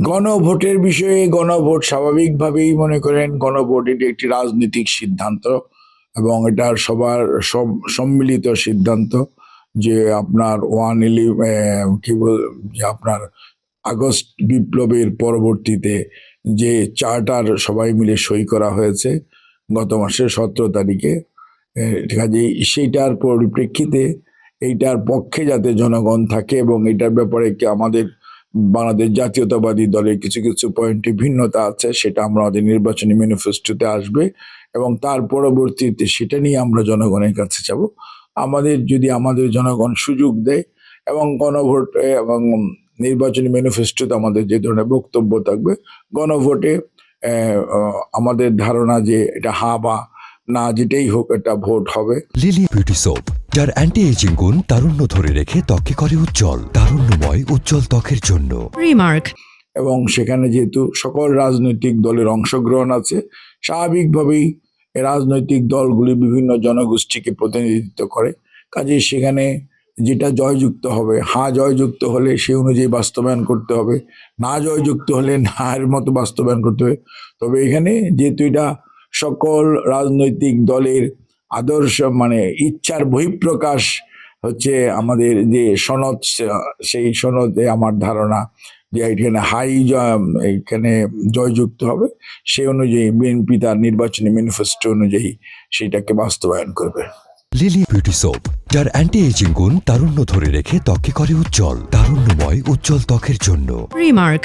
গণভোটের বিষয়ে গণভোট স্বাভাবিকভাবেই মনে করেন গণভোট এটি একটি রাজনৈতিক সিদ্ধান্ত এবং এটা সবার সব সম্মিলিত সিদ্ধান্ত যে আপনার কি বল যে আপনার আগস্ট বিপ্লবের পরবর্তীতে যে চার্টার সবাই মিলে সই করা হয়েছে গত মাসের 17 তারিখে, কাজেই সেইটার পরিপ্রেক্ষিতে এইটার পক্ষে যাতে জনগণ থাকে এবং এটার ব্যাপারে কি আমাদের বাংলাদেশ জাতীয়তাবাদী দলের কিছু কিছু পয়েন্টে ভিন্নতা আছে, সেটা আমরা আমাদের নির্বাচনী ম্যানিফেস্টোতে আসবে এবং তার পরবর্তীতে সেটা নিয়ে আমরা জনগণের কাছে যাব। আমাদের জনগণ সুযোগ দেয় এবং গণভোট এবং নির্বাচনী ম্যানিফেস্টোতে আমাদের যে ধরনের বক্তব্য থাকবে, গণভোটে আমাদের ধারণা যে এটা হা বা না যেটাই হোক এটা ভোট হবে। লিলি বিউটি সোপ, যার অ্যান্টি এজিং গুণ তারুণ্য ধরে রেখে ত্বককে করে উজ্জ্বল, তারুণ্যময় উজ্জ্বল ত্বকের জন্য। রিমার্ক। এবং সেখানে যেহেতু সকল রাজনৈতিক দলের অংশগ্রহণ আছে, স্বাভাবিকভাবেই রাজনৈতিক দলগুলি বিভিন্ন জনগোষ্ঠীকে প্রতিনিধিত্ব করে, কাজেই সেখানে যেটা জয়যুক্ত হবে, জয়যুক্ত হলে সে অনুযায়ী বাস্তবায়ন করতে হবে, না জয়যুক্ত হলে না এর মতো বাস্তবায়ন করতে হবে। তবে এখানে যেহেতু এটা সকল রাজনৈতিক দলের আদর্শ মানে ইচ্ছার বহিঃপ্রকাশ হচ্ছে আমাদের যে সনদ, সেই সনদে আমার ধারণা যে এখানে এইখানে জয়যুক্ত হবে, সেই অনুযায়ী বিএনপি তার নির্বাচনী ম্যানিফেস্টো অনুযায়ী সেটাকে বাস্তবায়ন করবে। লিলি বিউটি সোপ, যার অ্যান্টি এজিং গুণ তারুণ্য ধরে রেখে ত্বককে করে উজ্জ্বল, তারুণ্যময় উজ্জ্বল ত্বকের জন্য। রিমার্ক।